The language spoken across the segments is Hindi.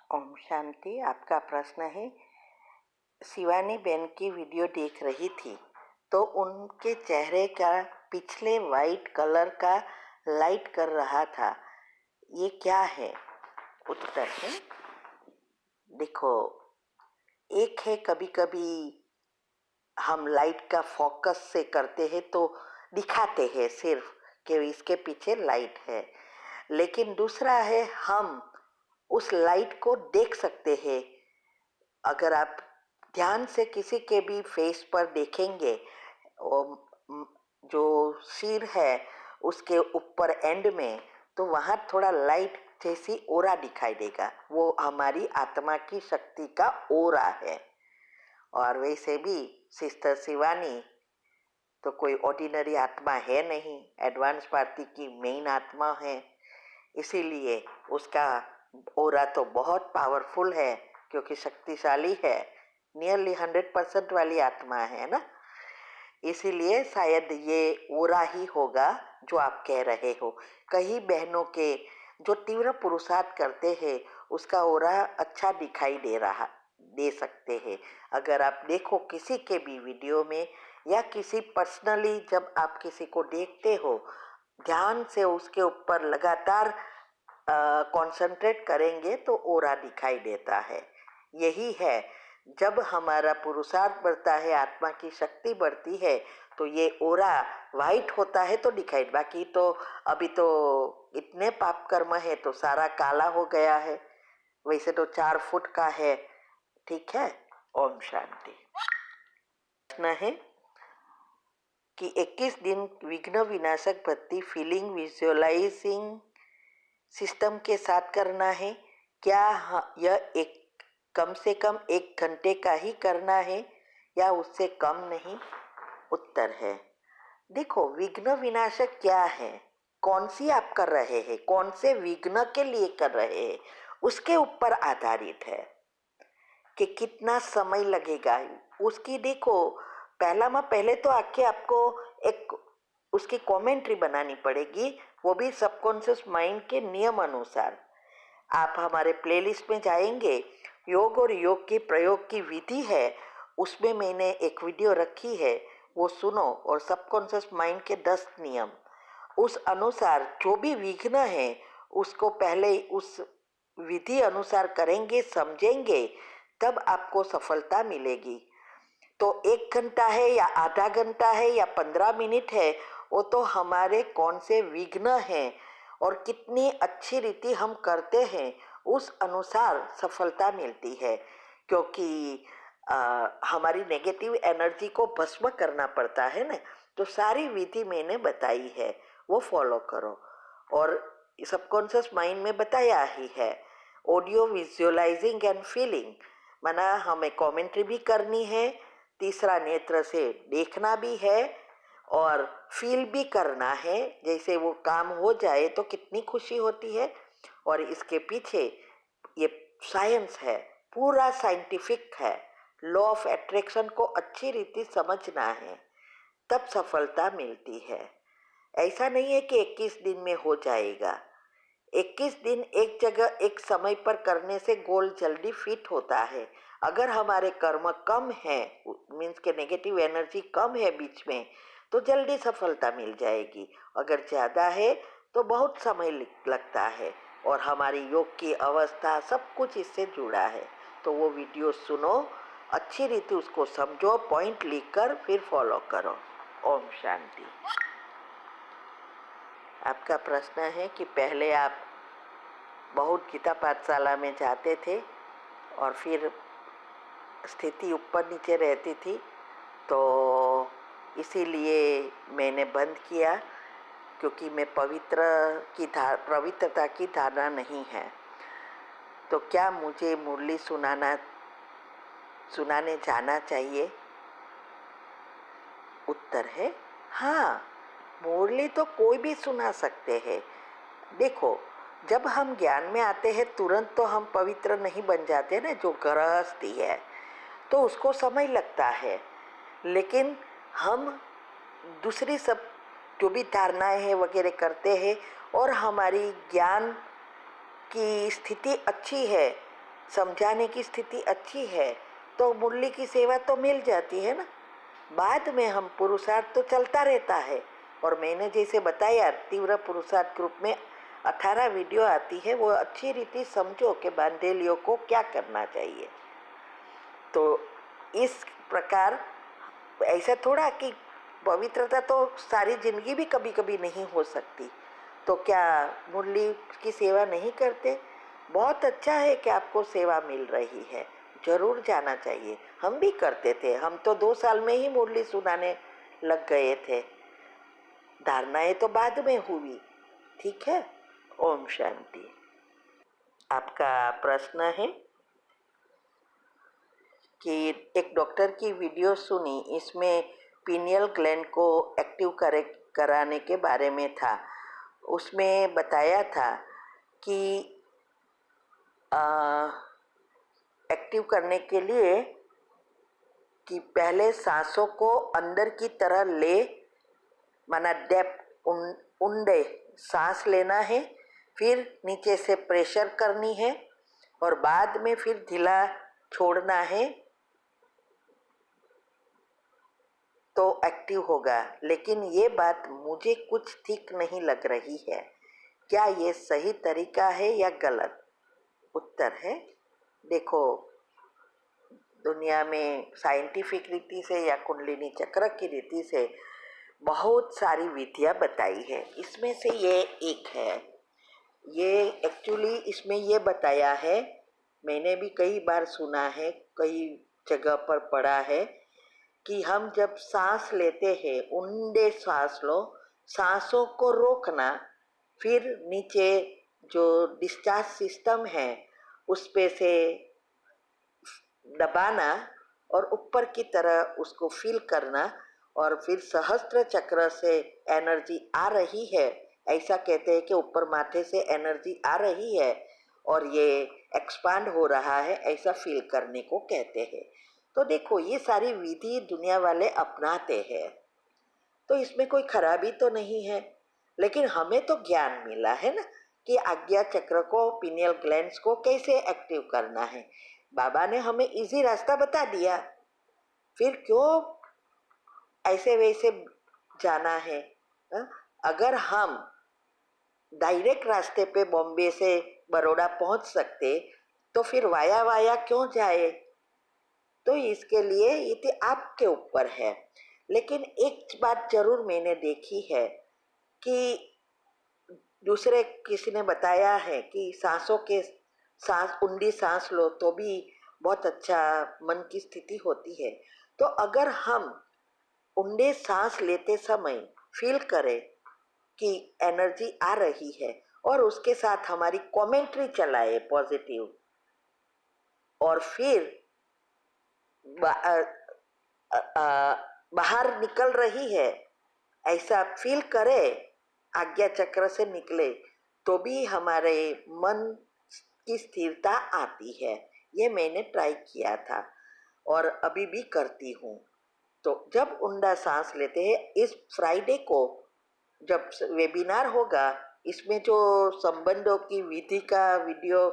ओम शांति। आपका प्रश्न है, शिवानी बेन की वीडियो देख रही थी तो उनके चेहरे का पिछले वाइट कलर का लाइट कर रहा था, ये क्या है? उत्तर है, देखो, एक है कभी कभी हम लाइट का फोकस से करते हैं तो दिखाते हैं सिर्फ कि इसके पीछे लाइट है, लेकिन दूसरा है हम उस लाइट को देख सकते हैं। अगर आप ध्यान से किसी के भी फेस पर देखेंगे, जो सिर है उसके ऊपर एंड में, तो वहाँ थोड़ा लाइट जैसी ओरा दिखाई देगा। वो हमारी आत्मा की शक्ति का ओरा है। और वैसे भी सिस्टर शिवानी तो कोई ऑर्डिनरी आत्मा है नहीं, एडवांस पार्टी की मेन आत्मा है, इसीलिए उसका ओरा तो बहुत पावरफुल है क्योंकि शक्तिशाली है, नियरली 100% वाली आत्मा है ना। इसीलिए शायद ये ओरा ही होगा जो आप कह रहे हो। कई बहनों के जो तीव्र पुरुषार्थ करते हैं उसका ओरा अच्छा दिखाई दे सकते हैं। अगर आप देखो किसी के भी वीडियो में या किसी पर्सनली, जब आप किसी को देखते हो ध्यान से उसके ऊपर लगातार कंसंट्रेट करेंगे तो ओरा दिखाई देता है। यही है, जब हमारा पुरुषार्थ बढ़ता है, आत्मा की शक्ति बढ़ती है, तो ये ओरा वाइट होता है तो दिखाई। बाकी तो अभी तो इतने पाप कर्म है तो सारा काला हो गया है। वैसे तो 4 फुट का है। ठीक है। ओम शांति। प्रश्न है कि 21 दिन विघ्न विनाशक भक्ति फीलिंग विजुअलाइजिंग सिस्टम के साथ करना है। क्या यह एक कम से कम 1 घंटे का ही करना है या उससे कम नहीं? उत्तर है, देखो, विघ्न विनाशक क्या है, कौन सी आप कर रहे हैं, कौन से विघ्न के लिए कर रहे हैं, उसके ऊपर आधारित है कि कितना समय लगेगा। उसकी देखो, पहले तो आके आपको एक उसकी कमेंट्री बनानी पड़ेगी, वो भी सबकॉन्शियस माइंड के नियम अनुसार। आप हमारे प्लेलिस्ट में जाएंगे, योग और योग के प्रयोग की विधि है, उसमें मैंने एक वीडियो रखी है, वो सुनो। और सबकॉन्शियस माइंड के 10 नियम, उस अनुसार जो भी विघ्न है उसको पहले उस विधि अनुसार करेंगे, समझेंगे, तब आपको सफलता मिलेगी। तो 1 घंटा है या आधा घंटा है या 15 मिनट है, वो तो हमारे कौन से विघ्न हैं और कितनी अच्छी रीति हम करते हैं उस अनुसार सफलता मिलती है। क्योंकि हमारी नेगेटिव एनर्जी को भस्म करना पड़ता है ना, तो सारी विधि मैंने बताई है, वो फॉलो करो। और सबकॉन्शियस माइंड में बताया ही है, ऑडियो विजुअलाइजिंग एंड फीलिंग, माना हमें कमेंट्री भी करनी है, तीसरा नेत्र से देखना भी है और फील भी करना है। जैसे वो काम हो जाए तो कितनी खुशी होती है। और इसके पीछे ये साइंस है, पूरा साइंटिफिक है। लॉ ऑफ अट्रैक्शन को अच्छी रीति समझना है, तब सफलता मिलती है। ऐसा नहीं है कि 21 दिन में हो जाएगा। 21 दिन एक जगह एक समय पर करने से गोल जल्दी फिट होता है। अगर हमारे कर्म कम है, मीन्स के नेगेटिव एनर्जी कम है बीच में, तो जल्दी सफलता मिल जाएगी। अगर ज़्यादा है तो बहुत समय लगता है। और हमारी योग की अवस्था सब कुछ इससे जुड़ा है। तो वो वीडियो सुनो, अच्छी रीति उसको समझो, पॉइंट लिखकर फिर फॉलो करो। ओम शांति। आपका प्रश्न है कि पहले आप बहुत गीता पाठशाला में जाते थे और फिर स्थिति ऊपर नीचे रहती थी, तो इसीलिए मैंने बंद किया, क्योंकि मैं पवित्रता की धारणा नहीं है। तो क्या मुझे मुरली सुनाने जाना चाहिए? उत्तर है, हाँ, मुरली तो कोई भी सुना सकते हैं। देखो, जब हम ज्ञान में आते हैं तुरंत तो हम पवित्र नहीं बन जाते ना। जो गृहस्थी है तो उसको समय लगता है, लेकिन हम दूसरी सब जो भी धारणाएं हैं वगैरह करते हैं और हमारी ज्ञान की स्थिति अच्छी है, समझाने की स्थिति अच्छी है तो मुरली की सेवा तो मिल जाती है ना। बाद में हम पुरुषार्थ तो चलता रहता है। और मैंने जैसे बताया तीव्र पुरुषार्थ ग्रुप में 18 वीडियो आती है, वो अच्छी रीति समझो कि बांधेलियों को क्या करना चाहिए। तो इस प्रकार ऐसा थोड़ा कि पवित्रता तो सारी जिंदगी भी कभी कभी नहीं हो सकती, तो क्या मुरली की सेवा नहीं करते? बहुत अच्छा है कि आपको सेवा मिल रही है, जरूर जाना चाहिए। हम भी करते थे, हम तो 2 साल में ही मुरली सुनाने लग गए थे। धारणाएं तो बाद में हुई। ठीक है, ओम शांति। आपका प्रश्न है कि एक डॉक्टर की वीडियो सुनी, इसमें पीनियल ग्लैंड को एक्टिव कराने के बारे में था। उसमें बताया था कि एक्टिव करने के लिए कि पहले सांसों को अंदर की तरह ले, माना डेप्थ ऊंडे सांस लेना है, फिर नीचे से प्रेशर करनी है और बाद में फिर ढीला छोड़ना है तो एक्टिव होगा। लेकिन ये बात मुझे कुछ ठीक नहीं लग रही है, क्या ये सही तरीका है या गलत? उत्तर है, देखो, दुनिया में साइंटिफिक रीति से या कुंडलिनी चक्र की रीति से बहुत सारी विधियां बताई है। इसमें से ये एक है। ये एक्चुअली इसमें ये बताया है, मैंने भी कई बार सुना है, कई जगह पर पढ़ा है कि हम जब सांस लेते हैं, ऊंडे सांस लो, सांसों को रोकना, फिर नीचे जो डिस्चार्ज सिस्टम है उस पे से दबाना और ऊपर की तरह उसको फील करना, और फिर सहस्त्र चक्र से एनर्जी आ रही है, ऐसा कहते हैं कि ऊपर माथे से एनर्जी आ रही है और ये एक्सपांड हो रहा है, ऐसा फील करने को कहते हैं। तो देखो, ये सारी विधि दुनिया वाले अपनाते हैं, तो इसमें कोई खराबी तो नहीं है। लेकिन हमें तो ज्ञान मिला है ना कि आज्ञा चक्र को, पीनियल ग्लैंड्स को कैसे एक्टिव करना है। बाबा ने हमें इजी रास्ता बता दिया, फिर क्यों ऐसे वैसे जाना है? हा? अगर हम डायरेक्ट रास्ते पे बॉम्बे से बड़ौदा पहुंच सकते तो फिर वाया वाया क्यों जाए? तो इसके लिए ये तो आपके ऊपर है। लेकिन एक बात जरूर मैंने देखी है कि दूसरे किसी ने बताया है कि सांस ऊंडी सांस लो तो भी बहुत अच्छा मन की स्थिति होती है। तो अगर हम ऊंडे सांस लेते समय फील करें कि एनर्जी आ रही है और उसके साथ हमारी कमेंट्री चलाए पॉजिटिव, और फिर बाहर निकल रही है ऐसा फील करे, आज्ञा चक्र से निकले, तो भी हमारे मन की स्थिरता आती है। ये मैंने ट्राई किया था और अभी भी करती हूँ। तो जब ऊंडा सांस लेते हैं, इस फ्राइडे को जब वेबिनार होगा, इसमें जो संबंधों की विधि का वीडियो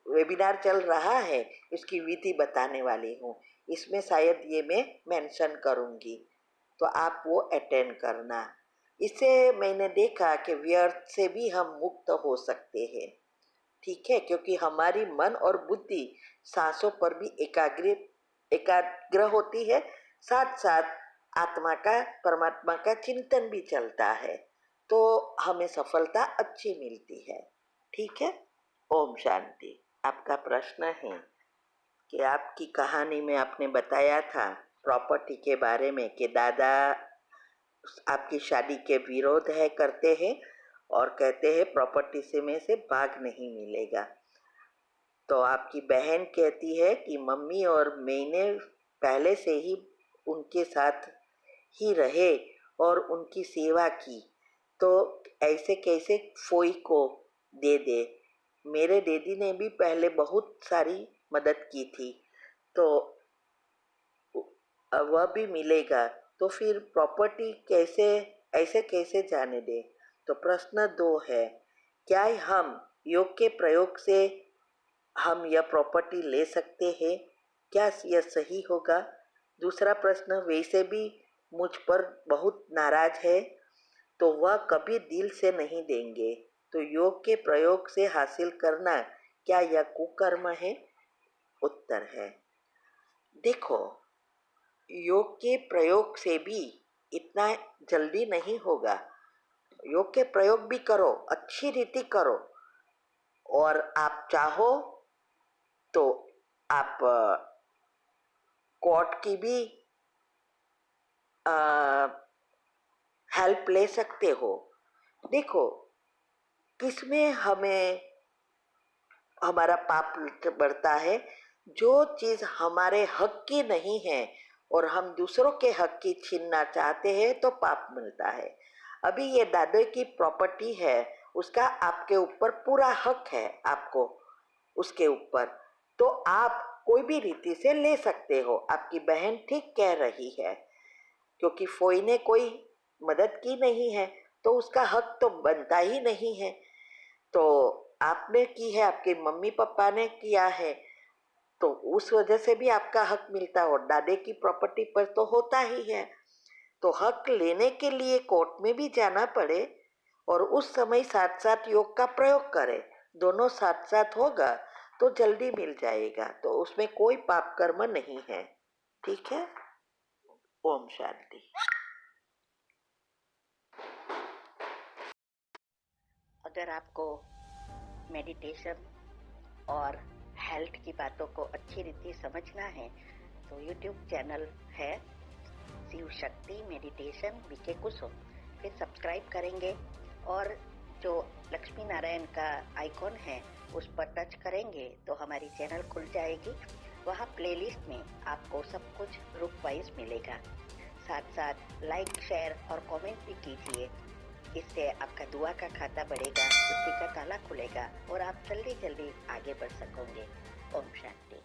वेबिनार चल रहा है, इसकी विधि बताने वाली हूँ। इसमें शायद ये मैं मेंशन करूँगी, तो आप वो अटेंड करना। इससे मैंने देखा कि व्यर्थ से भी हम मुक्त हो सकते हैं। ठीक है, क्योंकि हमारी मन और बुद्धि सांसों पर भी एकाग्र होती है, साथ साथ आत्मा का, परमात्मा का चिंतन भी चलता है, तो हमें सफलता अच्छी मिलती है। ठीक है, ओम शांति। आपका प्रश्न है कि आपकी कहानी में आपने बताया था प्रॉपर्टी के बारे में कि दादा आपकी शादी के विरोध है करते हैं और कहते हैं प्रॉपर्टी से में से भाग नहीं मिलेगा। तो आपकी बहन कहती है कि मम्मी और मैंने पहले से ही उनके साथ ही रहे और उनकी सेवा की, तो ऐसे कैसे फोई को दे दे। मेरे दीदी ने भी पहले बहुत सारी मदद की थी, तो वह भी मिलेगा, तो फिर प्रॉपर्टी कैसे, ऐसे कैसे जाने दे। तो प्रश्न 2 है, क्या हम योग के प्रयोग से हम यह प्रॉपर्टी ले सकते हैं, क्या यह सही होगा? दूसरा प्रश्न, वैसे भी मुझ पर बहुत नाराज है तो वह कभी दिल से नहीं देंगे, तो योग के प्रयोग से हासिल करना क्या यह कुकर्म है? उत्तर है, देखो, योग के प्रयोग से भी इतना जल्दी नहीं होगा। योग के प्रयोग भी करो, अच्छी रीति करो, और आप चाहो तो आप कोर्ट की भी हेल्प ले सकते हो। देखो, किसमें हमें हमारा पाप बढ़ता है? जो चीज़ हमारे हक की नहीं है और हम दूसरों के हक की छीनना चाहते हैं तो पाप मिलता है। अभी ये दादो की प्रॉपर्टी है, उसका आपके ऊपर पूरा हक है, आपको उसके ऊपर, तो आप कोई भी रीति से ले सकते हो। आपकी बहन ठीक कह रही है, क्योंकि फोई ने कोई मदद की नहीं है तो उसका हक तो बनता ही नहीं है। तो आपने की है, आपके मम्मी पापा ने किया है, तो उस वजह से भी आपका हक मिलता है, और दादे की प्रॉपर्टी पर तो होता ही है। तो हक लेने के लिए कोर्ट में भी जाना पड़े और उस समय साथ साथ योग का प्रयोग करें, दोनों साथ साथ होगा तो जल्दी मिल जाएगा। तो उसमें कोई पाप कर्म नहीं है। ठीक है, ओम शांति। अगर आपको मेडिटेशन और हेल्थ की बातों को अच्छी रीति समझना है तो यूट्यूब चैनल है शिव शक्ति मेडिटेशन बीके कुसुम, फिर सब्सक्राइब करेंगे और जो लक्ष्मी नारायण का आइकॉन है उस पर टच करेंगे तो हमारी चैनल खुल जाएगी। वहाँ प्लेलिस्ट में आपको सब कुछ ग्रुप वाइज मिलेगा। साथ साथ लाइक, शेयर और कमेंट भी कीजिए, इससे आपका दुआ का खाता बढ़ेगा, बुद्धि का ताला खुलेगा और आप जल्दी जल्दी आगे बढ़ सकोगे। ओम शांति।